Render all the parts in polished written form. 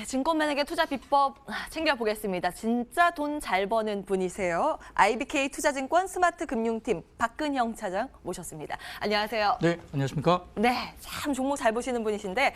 증권맨에게 투자 비법 챙겨보겠습니다. 진짜 돈 잘 버는 분이세요. IBK 투자증권 스마트 금융팀 박근형 차장 모셨습니다. 안녕하세요. 네, 안녕하십니까? 네, 참 종목 잘 보시는 분이신데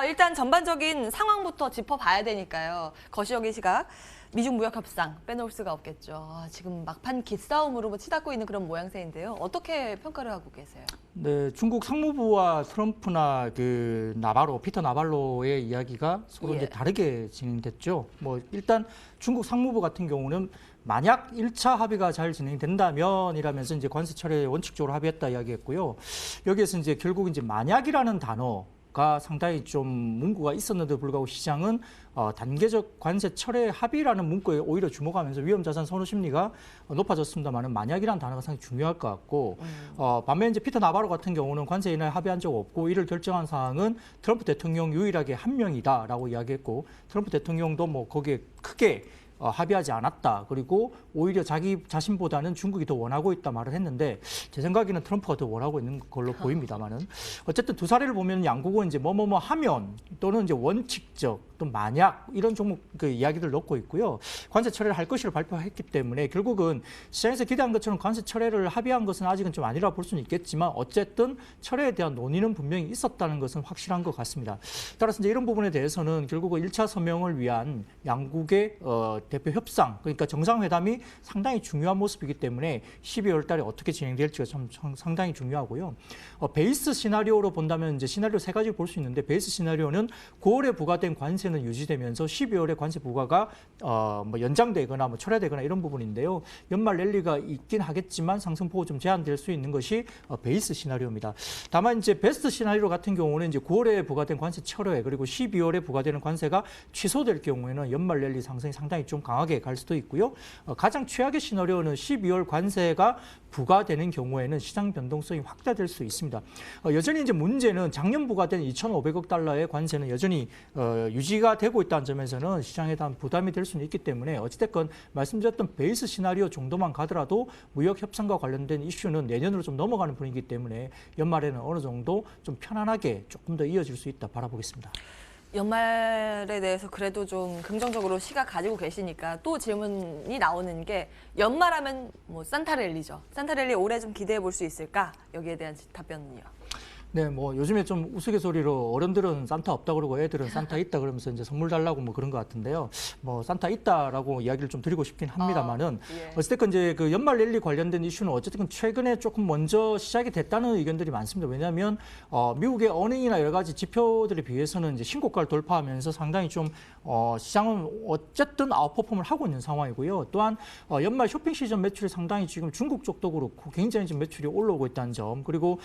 일단 전반적인 상황부터 짚어봐야 되니까요. 거시적인 시각. 미중 무역 협상 빼놓을 수가 없겠죠. 지금 막판 기싸움으로 치닫고 있는 그런 모양새인데요. 어떻게 평가를 하고 계세요? 네, 중국 상무부와 트럼프나 피터 나바로의 이야기가 서로 이제 다르게 진행됐죠. 일단 중국 상무부 같은 경우는 만약 1차 합의가 잘 진행된다면 이라면서 이제 관세 철회에 원칙적으로 합의했다 이야기했고요. 여기에서 이제 결국 이제 만약이라는 단어가 상당히 좀 문구가 있었는데도 불구하고 시장은 단계적 관세 철회 합의라는 문구에 오히려 주목하면서 위험자산 선호 심리가 높아졌습니다만 만약이라는 단어가 상당히 중요할 것 같고 반면에 이제 피터 나바로 같은 경우는 관세 인하에 합의한 적 없고 이를 결정한 사항은 트럼프 대통령 유일하게 한 명이다라고 이야기했고 트럼프 대통령도 거기에 크게 합의하지 않았다. 그리고 오히려 자기 자신보다는 중국이 더 원하고 있다 말을 했는데 제 생각에는 트럼프가 더 원하고 있는 걸로 보입니다만은 어쨌든 두 사례를 보면 양국은 이제 뭐뭐뭐 하면 또는 이제 원칙적 또 만약 이런 종목 이야기들 넣고 있고요. 관세 철회를 할 것이라 발표했기 때문에 결국은 시장에서 기대한 것처럼 관세 철회를 합의한 것은 아직은 좀 아니라 볼 수는 있겠지만 어쨌든 철회에 대한 논의는 분명히 있었다는 것은 확실한 것 같습니다. 따라서 이제 이런 부분에 대해서는 결국은 1차 서명을 위한 양국의 대표 협상, 그러니까 정상회담이 상당히 중요한 모습이기 때문에 12월 달에 어떻게 진행될지가 참 상당히 중요하고요. 베이스 시나리오로 본다면 이제 시나리오 세 가지 볼 수 있는데 베이스 시나리오는 9월에 부과된 관세는 유지되면서 12월에 관세 부과가 연장되거나 철회되거나 이런 부분인데요. 연말 랠리가 있긴 하겠지만 상승폭이 좀 제한될 수 있는 것이 베이스 시나리오입니다. 다만 이제 베스트 시나리오 같은 경우는 이제 9월에 부과된 관세 철회 그리고 12월에 부과되는 관세가 취소될 경우에는 연말 랠리 상승이 상당히 좀 강하게 갈 수도 있고요. 가장 최악의 시나리오는 12월 관세가 부과되는 경우에는 시장 변동성이 확대될 수 있습니다. 여전히 이제 문제는 작년 부과된 2,500억 달러의 관세는 여전히 유지가 되고 있다는 점에서는 시장에 대한 부담이 될 수는 있기 때문에 어찌됐건 말씀드렸던 베이스 시나리오 정도만 가더라도 무역 협상과 관련된 이슈는 내년으로 좀 넘어가는 분위기이기 때문에 연말에는 어느 정도 좀 편안하게 조금 더 이어질 수 있다 바라보겠습니다. 연말에 대해서 그래도 좀 긍정적으로 시각 가지고 계시니까 또 질문이 나오는 게 연말하면 산타랠리죠. 산타랠리 올해 좀 기대해 볼 수 있을까? 여기에 대한 답변은요. 네, 요즘에 좀 우스갯소리로 어른들은 산타 없다 그러고 애들은 산타 있다 그러면서 이제 선물 달라고 그런 것 같은데요. 산타 있다라고 이야기를 좀 드리고 싶긴 합니다만은 어쨌든 이제 그 연말 랠리 관련된 이슈는 어쨌든 최근에 조금 먼저 시작이 됐다는 의견들이 많습니다. 왜냐하면 미국의 어닝이나 여러 가지 지표들에 비해서는 이제 신고가를 돌파하면서 상당히 좀 시장은 어쨌든 아웃퍼폼을 하고 있는 상황이고요. 또한 연말 쇼핑 시즌 매출이 상당히 지금 중국 쪽도 그렇고 굉장히 지금 매출이 올라오고 있다는 점 그리고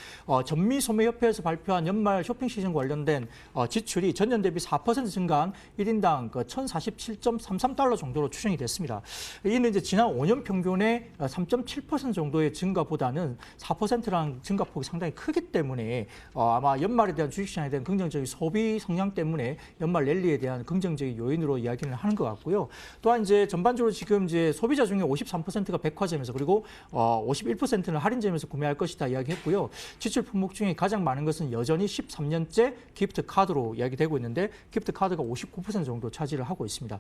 전미 소매 협회에서 발표한 연말 쇼핑 시즌 관련된 지출이 전년 대비 4% 증가한 1인당 1,047.33달러 정도로 추정이 됐습니다. 이는 이제 지난 5년 평균의 3.7% 정도의 증가보다는 4%라는 증가폭이 상당히 크기 때문에 아마 연말에 대한 주식시장에 대한 긍정적인 소비 성향 때문에 연말 랠리에 대한 긍정적인 요인으로 이야기를 하는 것 같고요. 또한 이제 전반적으로 지금 이제 소비자 중에 53%가 백화점에서 그리고 51%는 할인점에서 구매할 것이다 이야기했고요. 지출 품목 중에 가장 많은 것은 여전히 13년째 기프트 카드로 이야기되고 있는데 기프트 카드가 59% 정도 차지를 하고 있습니다.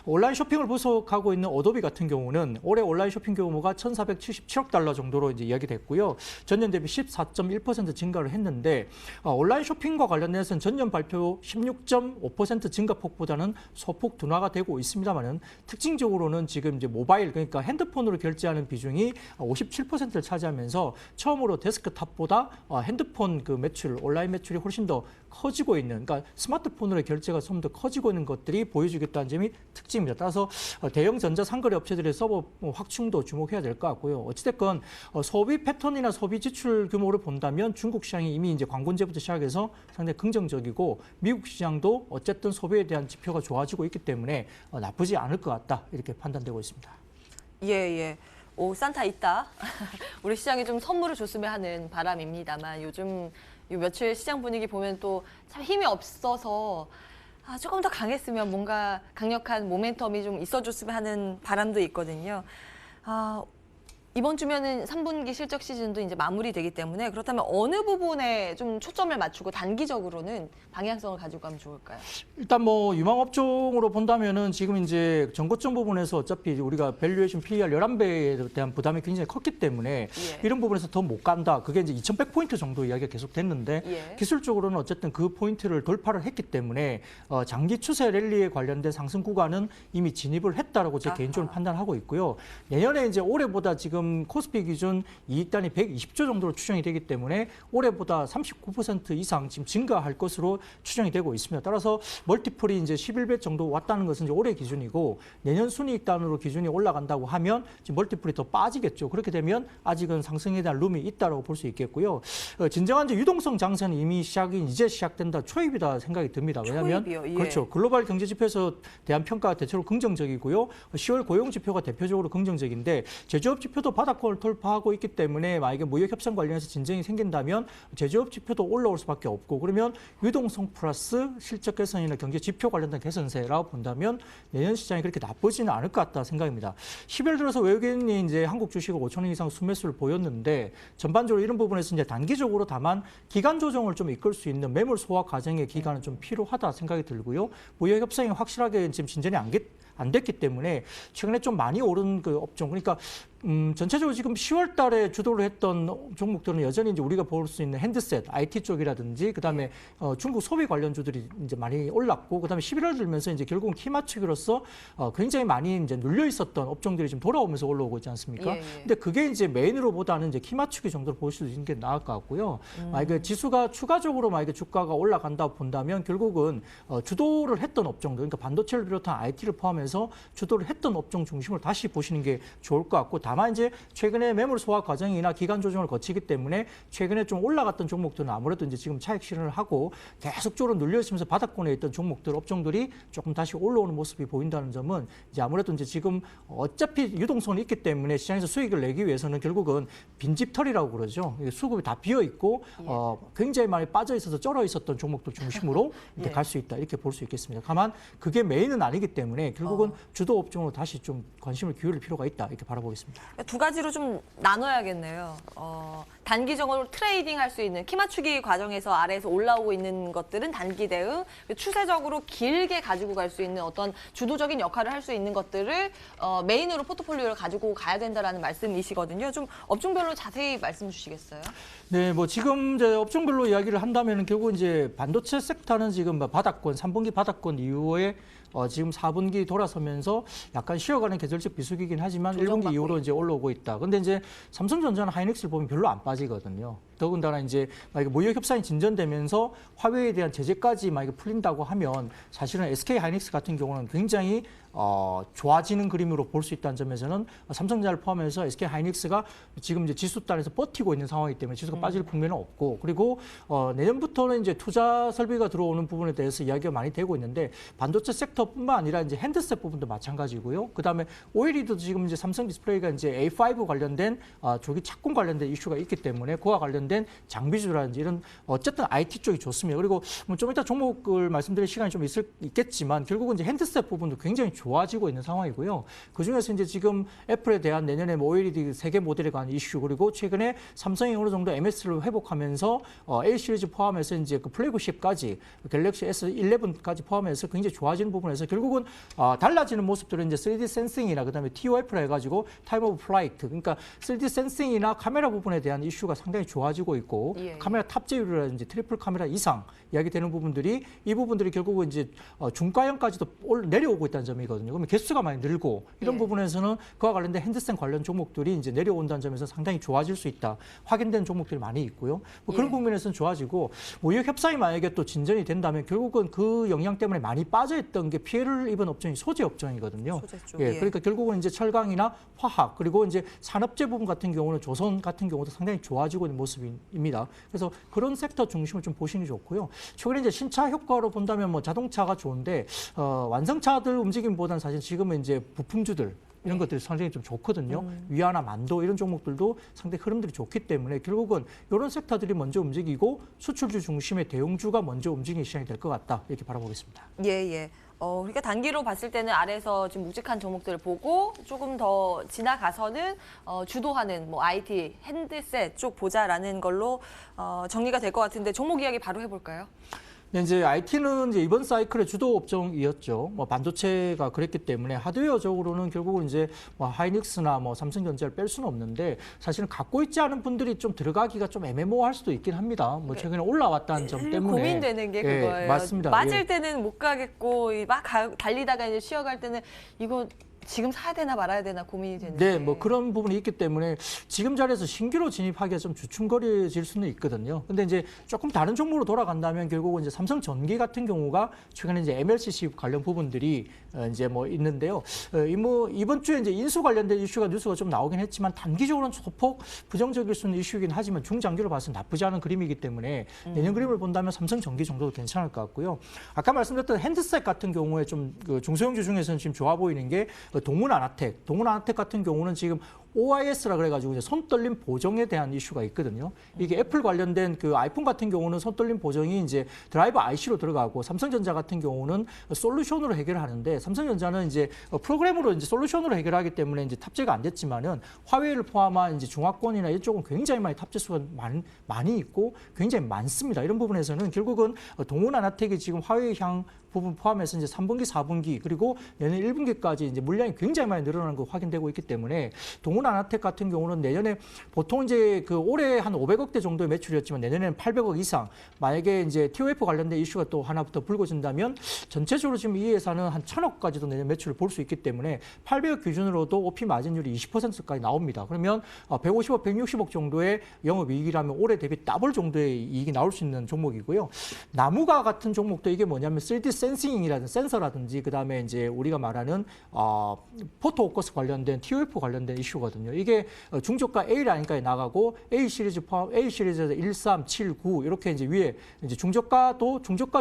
온라인 쇼핑을 부속하고 있는 어도비 같은 경우는 올해 온라인 쇼핑 규모가 1,477억 달러 정도로 이제 이야기됐고요. 전년 대비 14.1% 증가를 했는데 온라인 쇼핑과 관련해서는 전년 발표 16.5% 증가폭보다는 소폭 둔화가 되고 있습니다만은 특징적으로는 지금 이제 모바일 그러니까 핸드폰으로 결제하는 비중이 57%를 차지하면서 처음으로 데스크탑보다 핸드폰 매출, 온라인 매출이 훨씬 더 커지고 있는, 그러니까 스마트폰으로의 결제가 좀 더 커지고 있는 것들이 보여주겠다는 점이 특징입니다. 따라서 대형 전자 상거래 업체들의 서버 확충도 주목해야 될 것 같고요. 어찌됐건 소비 패턴이나 소비 지출 규모를 본다면 중국 시장이 이미 이제 관곤제부터 시작해서 상당히 긍정적이고 미국 시장도 어쨌든 소비에 대한 지표가 좋아지고 있기 때문에 나쁘지 않을 것 같다 이렇게 판단되고 있습니다. 예. 오, 산타 있다. 우리 시장에 좀 선물을 줬으면 하는 바람입니다만 요즘 이 며칠 시장 분위기 보면 또 참 힘이 없어서 조금 더 강했으면 뭔가 강력한 모멘텀이 좀 있어줬으면 하는 바람도 있거든요. 이번 주면은 3분기 실적 시즌도 이제 마무리되기 때문에 그렇다면 어느 부분에 좀 초점을 맞추고 단기적으로는 방향성을 가지고 가면 좋을까요? 일단 뭐 유망업종으로 본다면은 지금 이제 전고점 부분에서 어차피 우리가 밸류에이션 PER 11배에 대한 부담이 굉장히 컸기 때문에 예. 이런 부분에서 더 못 간다. 그게 이제 2100포인트 정도 이야기가 계속 됐는데 예. 기술적으로는 어쨌든 그 포인트를 돌파를 했기 때문에 장기 추세 랠리에 관련된 상승 구간은 이미 진입을 했다라고 제 아하. 개인적으로 판단하고 있고요. 내년에 이제 올해보다 지금 코스피 기준 이익단이 120조 정도로 추정이 되기 때문에 올해보다 39% 이상 지금 증가할 것으로 추정이 되고 있습니다. 따라서 멀티플이 이제 11배 정도 왔다는 것은 이제 올해 기준이고 내년 순이익단으로 기준이 올라간다고 하면 지금 멀티플이 더 빠지겠죠. 그렇게 되면 아직은 상승에 대한 룸이 있다라고 볼 수 있겠고요. 진정한 이제 유동성 장세는 이미 이제 시작된다, 초입이다 생각이 듭니다. 왜냐하면 초입이요? 예. 그렇죠. 글로벌 경제 지표에서 대한 평가가 대체로 긍정적이고요. 10월 고용 지표가 대표적으로 긍정적인데 제조업 지표도 바닥권을 돌파하고 있기 때문에 만약에 무역 협상 관련해서 진전이 생긴다면 제조업 지표도 올라올 수밖에 없고 그러면 유동성 플러스 실적 개선이나 경제 지표 관련된 개선세라고 본다면 내년 시장이 그렇게 나쁘지는 않을 것 같다 생각입니다. 10일 들어서 외국인이 이제 한국 주식을 5천 원 이상 순매수를 보였는데 전반적으로 이런 부분에서 이제 단기적으로 다만 기간 조정을 좀 이끌 수 있는 매물 소화 과정의 기간은 좀 필요하다 생각이 들고요. 무역 협상이 확실하게 지금 진전이 안 됐기 때문에 최근에 좀 많이 오른 그 업종 그러니까 전체적으로 지금 10월 달에 주도를 했던 종목들은 여전히 이제 우리가 볼 수 있는 핸드셋, IT 쪽이라든지 그다음에 중국 소비 관련주들이 이제 많이 올랐고 그다음에 11월 들면서 이제 결국은 키 맞추기로서 굉장히 많이 이제 눌려 있었던 업종들이 지금 돌아오면서 올라오고 있지 않습니까? 예, 예. 근데 그게 이제 메인으로보다는 이제 키 맞추기 정도로 볼 수 있는 게 나을 것 같고요. 만약에 지수가 추가적으로 만약에 주가가 올라간다 본다면 결국은 주도를 했던 업종들, 그러니까 반도체를 비롯한 IT를 포함해서 주도를 했던 업종 중심으로 다시 보시는 게 좋을 것 같고 다만 이제 최근에 매물 소화 과정이나 기간 조정을 거치기 때문에 최근에 좀 올라갔던 종목들은 아무래도 이제 지금 차익 실현을 하고 계속적으로 눌려 있으면서 바닥권에 있던 종목들, 업종들이 조금 다시 올라오는 모습이 보인다는 점은 이제 아무래도 이제 지금 어차피 유동성이 있기 때문에 시장에서 수익을 내기 위해서는 결국은 빈집털이라고 그러죠. 수급이 다 비어 있고 굉장히 많이 빠져 있어서 쩔어 있었던 종목들 중심으로 이제 예. 갈 수 있다 이렇게 볼 수 있겠습니다. 다만 그게 메인은 아니기 때문에 결국은 주도 업종으로 다시 좀 관심을 기울일 필요가 있다 이렇게 바라보겠습니다. 두 가지로 좀 나눠야겠네요. 단기적으로 트레이딩 할 수 있는 키 맞추기 과정에서 아래에서 올라오고 있는 것들은 단기 대응, 추세적으로 길게 가지고 갈 수 있는 어떤 주도적인 역할을 할 수 있는 것들을 메인으로 포트폴리오를 가지고 가야 된다라는 말씀이시거든요. 좀 업종별로 자세히 말씀 주시겠어요? 네, 뭐 지금 이제 업종별로 이야기를 한다면 결국 이제 반도체 섹터는 지금 바닥권, 3분기 바닥권 이후에 지금 4분기 돌아서면서 약간 쉬어가는 계절적 비수기이긴 하지만 1분기 이후로 이제 올라오고 있다. 근데 이제 삼성전자나 하이닉스를 보면 별로 안 빠지거든요. 더군다나 이제 만약에 무역 협상이 진전되면서 화웨이에 대한 제재까지 만약에 풀린다고 하면 사실은 SK 하이닉스 같은 경우는 굉장히 좋아지는 그림으로 볼 수 있다는 점에서는 삼성전자를 포함해서 SK 하이닉스가 지금 이제 지수단에서 버티고 있는 상황이기 때문에 지수가 빠질 국면은 없고 그리고 내년부터는 이제 투자 설비가 들어오는 부분에 대해서 이야기가 많이 되고 있는데 반도체 섹터뿐만 아니라 이제 핸드셋 부분도 마찬가지고요. 그다음에 OLED도 지금 이제 삼성 디스플레이가 이제 A5 관련된 조기 착공 관련된 이슈가 있기 때문에 그와 관련된 장비주라든지 이런 어쨌든 IT 쪽이 좋습니다. 그리고 뭐 좀 이따 종목을 말씀드릴 시간이 좀 있겠지만 결국은 이제 핸드셋 부분도 굉장히 좋아지고 있는 상황이고요. 그중에서 이제 지금 애플에 대한 내년에 뭐 OLED 세계 모델에 관한 이슈 그리고 최근에 삼성이 어느 정도 MS를 회복하면서 A 시리즈 포함해서 이제 그 플래그십까지 갤럭시 S11까지 포함해서 굉장히 좋아지는 부분에서 결국은 달라지는 모습들은 이제 3D 센싱이나 그다음에 TOF라 해가지고 타임 오브 플라이트 그러니까 3D 센싱이나 카메라 부분에 대한 이슈가 상당히 좋아지고 있고 예. 카메라 탑재율이라든지 트리플 카메라 이상 이야기되는 부분들이 이 부분들이 결국은 이제 중가형까지도 내려오고 있다는 점이거든요. 그러면 개수가 많이 늘고 이런 예. 부분에서는 그와 관련된 핸드셋 관련 종목들이 이제 내려온다는 점에서 상당히 좋아질 수 있다. 확인된 종목들이 많이 있고요. 뭐 그런 예. 국면에서는 좋아지고 무역 협상이 만약에 또 진전이 된다면 결국은 그 영향 때문에 많이 빠져있던 게 피해를 입은 업종이 소재 업종이거든요. 소재 쪽, 예, 예. 그러니까 결국은 이제 철강이나 화학 그리고 이제 산업재 부분 같은 경우는 조선 같은 경우도 상당히 좋아지고 있는 모습입니다. 그래서 그런 섹터 중심을 좀 보시는 게 좋고요. 최근에 이제 신차 효과로 본다면 뭐 자동차가 좋은데 완성차들 움직임보다는 사실 지금은 이제 부품주들 이런 것들이 상당히 좀 좋거든요. 위아나 만도 이런 종목들도 상당히 흐름들이 좋기 때문에 결국은 이런 섹터들이 먼저 움직이고 수출주 중심의 대형주가 먼저 움직이는 시장이 될 것 같다. 이렇게 바라보겠습니다. 예, 예. 그러니까 단기로 봤을 때는 아래에서 좀 묵직한 종목들을 보고 조금 더 지나가서는 주도하는 뭐 IT, 핸드셋 쪽 보자라는 걸로 정리가 될 것 같은데 종목 이야기 바로 해볼까요? 네, 이제 IT는 이제 이번 사이클의 주도 업종이었죠. 뭐 반도체가 그랬기 때문에 하드웨어적으로는 결국은 이제 뭐 하이닉스나 뭐 삼성전자를 뺄 수는 없는데 사실은 갖고 있지 않은 분들이 좀 들어가기가 좀 애매모호할 수도 있긴 합니다. 뭐 최근에 올라왔다는 점 때문에 고민되는 게 그거예요. 예, 맞습니다. 맞을 예. 때는 못 가겠고 막 달리다가 이제 쉬어갈 때는 이거 지금 사야 되나 말아야 되나 고민이 되는데. 네, 뭐 그런 부분이 있기 때문에 지금 자리에서 신규로 진입하기가 좀 주춤거려질 수는 있거든요. 근데 이제 조금 다른 종목으로 돌아간다면 결국은 이제 삼성전기 같은 경우가 최근에 이제 MLCC 관련 부분들이 이제 뭐 있는데요. 이번 주에 이제 인수 관련된 이슈가 뉴스가 좀 나오긴 했지만 단기적으로는 소폭 부정적일 수는 이슈이긴 하지만 중장기로 봐서 나쁘지 않은 그림이기 때문에 내년 그림을 본다면 삼성전기 정도도 괜찮을 것 같고요. 아까 말씀드렸던 핸드셋 같은 경우에 좀 그 중소형주 중에서는 지금 좋아 보이는 게 동문아나텍 같은 경우는 지금 OIS라 그래가지고 이제 손떨림 보정에 대한 이슈가 있거든요. 이게 애플 관련된 그 아이폰 같은 경우는 손떨림 보정이 이제 드라이버 IC로 들어가고 삼성전자 같은 경우는 솔루션으로 해결하는데 삼성전자는 이제 프로그램으로 이제 솔루션으로 해결하기 때문에 이제 탑재가 안 됐지만은 화웨이를 포함한 이제 중화권이나 이쪽은 굉장히 많이 탑재 수가 많이 있고 굉장히 많습니다. 이런 부분에서는 결국은 동문아나텍이 지금 화웨이 향 부분 포함해서 이제 3분기, 4분기 그리고 내년 1분기까지 이제 물량이 굉장히 많이 늘어나는 거 확인되고 있기 때문에 동문아나텍 같은 경우는 내년에 보통 이제 그 올해 한 500억대 정도의 매출이었지만 내년에는 800억 이상 만약에 이제 TOF 관련된 이슈가 또 하나부터 불거진다면 전체적으로 지금 이 회사는 한 1000억까지도 내년 매출을 볼 수 있기 때문에 800억 기준으로도 OP 마진율이 20%까지 나옵니다. 그러면 150억, 160억 정도의 영업이익이라면 올해 대비 더블 정도의 이익이 나올 수 있는 종목이고요. 나무가 같은 종목도 이게 뭐냐면 3D 센싱이라든지 센서라든지 그다음에 이제 우리가 말하는 포토포커스 관련된 TOF 관련된 이슈거든요. 이게 중저가 A 라인까지 나가고 A 시리즈 포함 A 시리즈에서 1, 3, 7, 9 이렇게 이제 위에 이제 중저가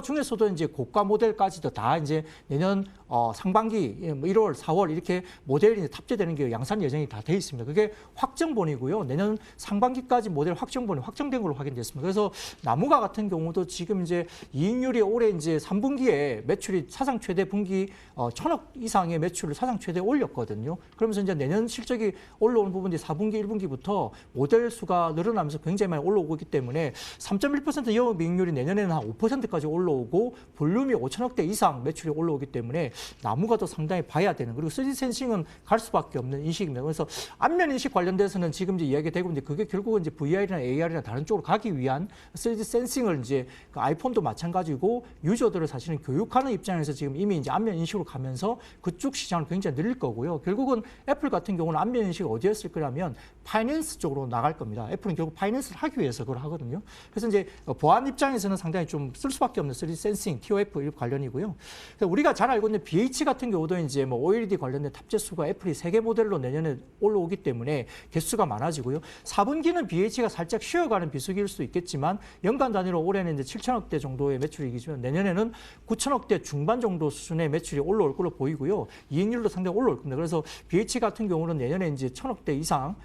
중에서도 이제 고가 모델까지도 다 이제 내년 상반기 1월, 4월 이렇게 모델이 이제 탑재되는 게 양산 예정이 다 돼 있습니다. 그게 확정본이고요. 내년 상반기까지 모델 확정본이 확정된 걸로 확인됐습니다. 그래서 나무가 같은 경우도 지금 이제 이익률이 올해 이제 3분기에 매출이 사상 최대 분기 1000억 이상의 매출을 사상 최대 올렸거든요. 그러면서 이제 내년 실적이 올라오는 부분이 4분기, 1분기부터 모델 수가 늘어나면서 굉장히 많이 올라오고 있기 때문에 3.1% 영업이익률이 내년에는 한 5%까지 올라오고 볼륨이 5천억대 이상 매출이 올라오기 때문에 나무가 더 상당히 봐야 되는 그리고 3D 센싱은 갈 수밖에 없는 인식입니다. 그래서 안면 인식 관련돼서는 지금 이제 이야기되고 있는데 그게 결국은 이제 VR이나 AR이나 다른 쪽으로 가기 위한 3D 센싱을 이제 그 아이폰도 마찬가지고 유저들을 사실은 교육하는 입장에서 지금 이미 이제 안면 인식으로 가면서 그쪽 시장을 굉장히 늘릴 거고요. 결국은 애플 같은 경우는 안면 인식이 어디에 쓸 거냐면 파이낸스 쪽으로 나갈 겁니다. 애플은 결국 파이낸스를 하기 위해서 그걸 하거든요. 그래서 이제 보안 입장에서는 상당히 좀 쓸 수밖에 없는 3D 센싱, TOF 관련이고요. 그래서 우리가 잘 알고 있는 BH 같은 경우도 이제 뭐 OLED 관련된 탑재 수가 애플이 3개 모델로 내년에 올라오기 때문에 개수가 많아지고요. 4분기는 BH가 살짝 쉬어가는 비수기일 수 있겠지만 연간 단위로 올해는 이제 7천억대 정도의 매출이기지만 내년에는 9천억대 중반 정도 수준의 매출이 올라올 걸로 보이고요. 이익률도 상당히 올라올 겁니다. 그래서 BH 같은 경우는 내년에 이제 1000억대 이상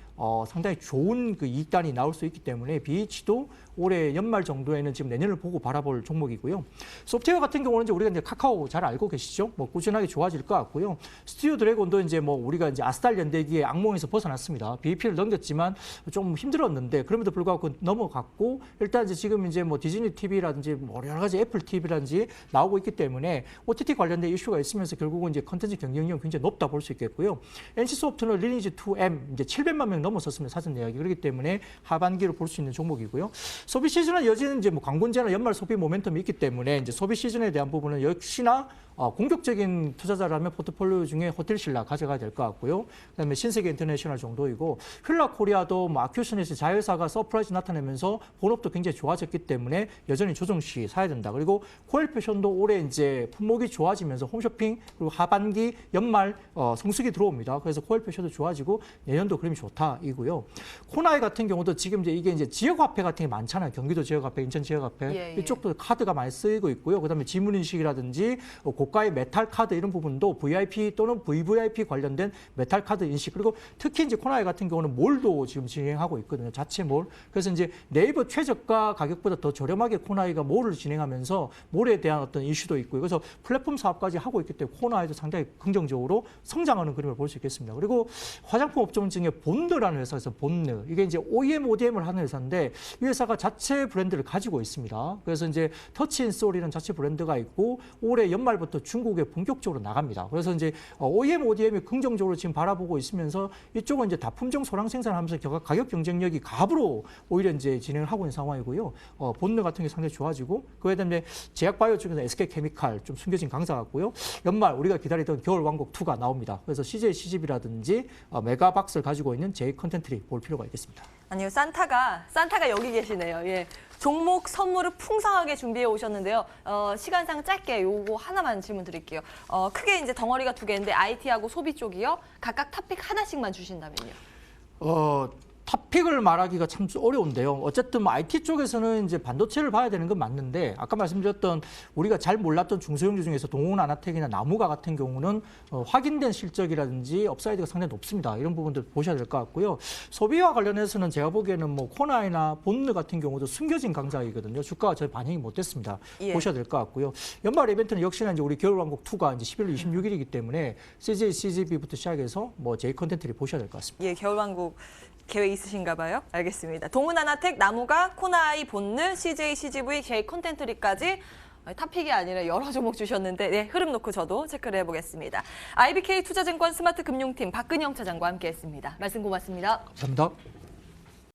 상당히 좋은 그 이익단이 나올 수 있기 때문에 BH도 올해 연말 정도에는 지금 내년을 보고 바라볼 종목이고요. 소프트웨어 같은 경우는 이제 우리가 이제 카카오 잘 알고 계시죠? 뭐 꾸준하게 좋아질 것 같고요. 스튜디오 드래곤도 이제 뭐 우리가 이제 아스달 연대기의 악몽에서 벗어났습니다. BEP를 넘겼지만 좀 힘들었는데 그럼에도 불구하고 넘어갔고 일단 이제 지금 이제 뭐 디즈니 TV라든지 뭐 여러 가지 애플 TV라든지 나오고 있기 때문에 OTT 관련된 이슈가 있으면서 결국은 이제 컨텐츠 경쟁력이 굉장히 높다 볼 수 있겠고요. NC소프트는 리니지 2M 이제 700만 명 넘어섰습니다. 사전 예약이 그렇기 때문에 하반기로 볼 수 있는 종목이고요. 소비 시즌은 여지는 이제 뭐 광고제나 연말 소비 모멘텀이 있기 때문에 이제 소비 시즌에 대한 부분은 역시나 공격적인 투자자라면 포트폴리오 중에 호텔신라 가져가야 될 것 같고요. 그다음에 신세계 인터내셔널 정도이고 휠라 코리아도 뭐 아큐션에서 자회사가 서프라이즈 나타내면서 본업도 굉장히 좋아졌기 때문에 여전히 조정시 사야 된다. 그리고 코엘 패션도 올해 이제 품목이 좋아지면서 홈쇼핑 그리고 하반기 연말 성수기 들어옵니다. 그래서 코엘 패션도 좋아지고 내년도 그림이 좋다이고요. 코나이 같은 경우도 지금 이제 이게 지역화폐 같은 게 많잖아요. 경기도 지역화폐, 인천 지역화폐 예. 이쪽도 카드가 많이 쓰이고 있고요. 그다음에 지문인식이라든지 고가의 메탈 카드 이런 부분도 VIP 또는 VVIP 관련된 메탈 카드 인식 그리고 특히 이제 코나이 같은 경우는 몰도 지금 진행하고 있거든요. 자체 몰. 그래서 이제 네이버 최저가 가격보다 더 저렴하게 코나이가 몰을 진행하면서 몰에 대한 어떤 이슈도 있고요. 그래서 플랫폼 사업까지 하고 있기 때문에 코나이도 상당히 긍정적으로 성장하는 그림을 볼 수 있겠습니다. 그리고 화장품 업종 중에 본느라는 회사에서 본느 이게 이제 OEM, ODM을 하는 회사인데 이 회사가 자체 브랜드를 가지고 있습니다. 그래서 이제 터치인솔이라는 자체 브랜드가 있고 올해 연말부터 중국에 본격적으로 나갑니다. 그래서 이제 OEM, ODM이 긍정적으로 지금 바라보고 있으면서 이쪽은 이제 다품종 소량 생산하면서 가격 경쟁력이 갑으로 오히려 이제 진행을 하고 있는 상황이고요. 본느 같은 게 상당히 좋아지고 그에 대해 제약바이오 쪽에서 SK케미칼 좀 숨겨진 강사 같고요. 연말 우리가 기다리던 겨울왕국 2가 나옵니다. 그래서 CJ CGV라든지 메가박스를 가지고 있는 J 컨텐트리 볼 필요가 있겠습니다. 아니요, 산타가 여기 계시네요. 예. 종목 선물을 풍성하게 준비해 오셨는데요. 시간상 짧게 요거 하나만 질문 드릴게요. 크게 이제 덩어리가 두 개인데 IT하고 소비 쪽이요. 각각 탑픽 하나씩만 주신다면요. 탑픽을 말하기가 참 어려운데요. 어쨌든 뭐 IT 쪽에서는 이제 반도체를 봐야 되는 건 맞는데 아까 말씀드렸던 우리가 잘 몰랐던 중소형주 중에서 동훈 아나텍이나 나무가 같은 경우는 확인된 실적이라든지 업사이드가 상당히 높습니다. 이런 부분들 보셔야 될 것 같고요. 소비와 관련해서는 제가 보기에는 뭐 코나이나 본느 같은 경우도 숨겨진 강자이거든요. 주가가 잘 반영이 못됐습니다. 예. 보셔야 될 것 같고요. 연말 이벤트는 역시나 이제 우리 겨울왕국 2가 이제 11월 26일이기 때문에 CJ, CGV부터 시작해서 뭐 J 컨텐트를 보셔야 될 것 같습니다. 예, 겨울왕국 계획 있으신가 봐요. 알겠습니다. 동훈 하나텍, 나무가, 코나이, 본느, CJ, CGV, J 컨텐트리까지 탑픽이 아니라 여러 종목 주셨는데 네, 흐름 놓고 저도 체크를 해보겠습니다. IBK 투자증권 스마트 금융팀 박근영 차장과 함께했습니다. 말씀 고맙습니다. 감사합니다.